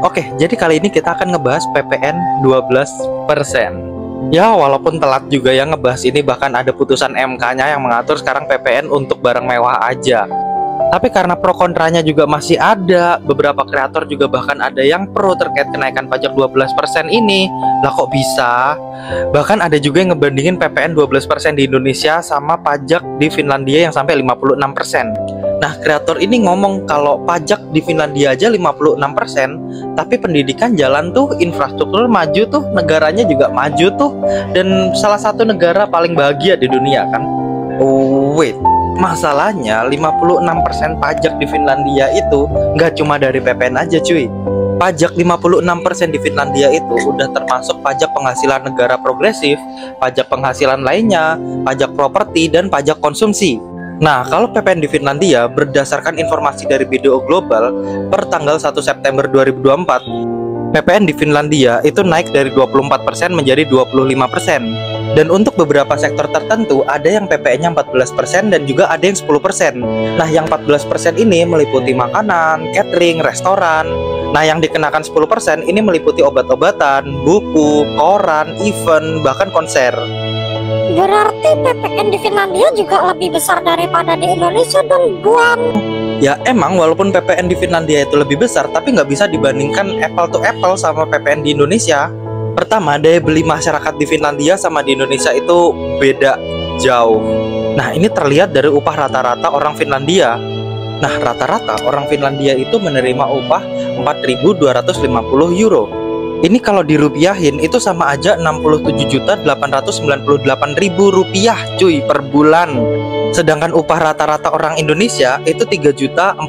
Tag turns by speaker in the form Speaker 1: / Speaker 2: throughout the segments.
Speaker 1: Oke, jadi kali ini kita akan ngebahas PPN 12%. Ya, walaupun telat juga ya ngebahas ini, bahkan ada putusan MK-nya yang mengatur sekarang PPN untuk barang mewah aja. Tapi karena pro kontranya juga masih ada, beberapa kreator juga bahkan ada yang pro terkait kenaikan pajak 12% ini. Lah kok bisa? Bahkan ada juga yang ngebandingin PPN 12% di Indonesia sama pajak di Finlandia yang sampai 56%. Nah, kreator ini ngomong kalau pajak di Finlandia aja 56%, tapi pendidikan jalan tuh, infrastruktur maju tuh, negaranya juga maju tuh, dan salah satu negara paling bahagia di dunia kan. Oh, wait. Masalahnya 56% pajak di Finlandia itu nggak cuma dari PPN aja cuy. Pajak 56% di Finlandia itu udah termasuk pajak penghasilan negara progresif, pajak penghasilan lainnya, pajak properti, dan pajak konsumsi. Nah, kalau PPN di Finlandia berdasarkan informasi dari BDO Global per tanggal 1 September 2024, PPN di Finlandia itu naik dari 24% menjadi 25%. Dan untuk beberapa sektor tertentu ada yang PPN-nya 14% dan juga ada yang 10%. Nah, yang 14% ini meliputi makanan, catering, restoran. Nah, yang dikenakan 10% ini meliputi obat-obatan, buku, koran, event, bahkan konser.
Speaker 2: Berarti PPN di Finlandia juga lebih besar daripada di Indonesia dong, Buan.
Speaker 1: Ya emang walaupun PPN di Finlandia itu lebih besar, tapi nggak bisa dibandingkan apple to apple sama PPN di Indonesia. Pertama, daya beli masyarakat di Finlandia sama di Indonesia itu beda jauh. Nah, ini terlihat dari upah rata-rata orang Finlandia. Nah, rata-rata orang Finlandia itu menerima upah 4.250 euro. Ini kalau dirupiahin itu sama aja 67.898.000 rupiah cuy per bulan. Sedangkan upah rata-rata orang Indonesia itu 3.040.000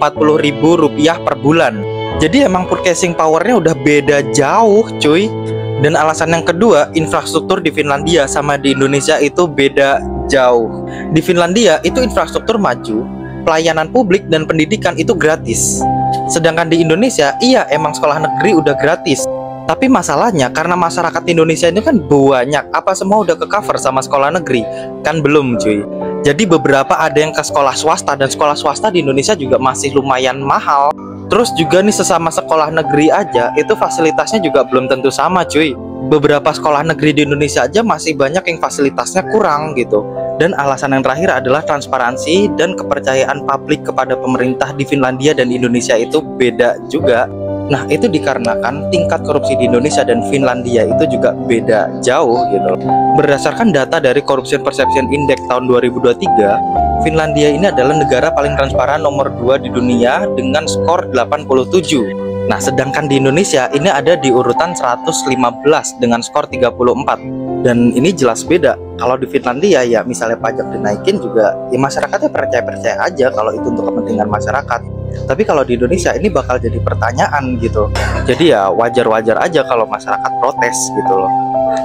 Speaker 1: rupiah per bulan. Jadi emang purchasing powernya udah beda jauh cuy. Dan alasan yang kedua, infrastruktur di Finlandia sama di Indonesia itu beda jauh. Di Finlandia itu infrastruktur maju, pelayanan publik dan pendidikan itu gratis. Sedangkan di Indonesia, iya emang sekolah negeri udah gratis. Tapi masalahnya karena masyarakat Indonesia ini kan banyak, apa semua udah ke cover sama sekolah negeri? Kan belum cuy. Jadi beberapa ada yang ke sekolah swasta, dan sekolah swasta di Indonesia juga masih lumayan mahal. Terus juga nih sesama sekolah negeri aja itu fasilitasnya juga belum tentu sama cuy. Beberapa sekolah negeri di Indonesia aja masih banyak yang fasilitasnya kurang gitu. Dan alasan yang terakhir adalah transparansi dan kepercayaan publik kepada pemerintah di Finlandia dan Indonesia itu beda juga. Nah, itu dikarenakan tingkat korupsi di Indonesia dan Finlandia itu juga beda jauh gitu. Berdasarkan data dari Corruption Perception Index tahun 2023, Finlandia ini adalah negara paling transparan nomor 2 di dunia dengan skor 87. Nah, sedangkan di Indonesia ini ada di urutan 115 dengan skor 34. Dan ini jelas beda. Kalau di Finlandia ya misalnya pajak dinaikin juga ya masyarakatnya percaya-percaya aja kalau itu untuk kepentingan masyarakat. Tapi kalau di Indonesia ini bakal jadi pertanyaan gitu. Jadi ya wajar-wajar aja kalau masyarakat protes gitu loh.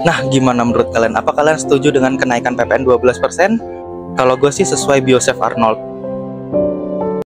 Speaker 1: Nah, gimana menurut kalian? Apa kalian setuju dengan kenaikan PPN 12%? Kalau gue sih sesuai Biosef Arnold,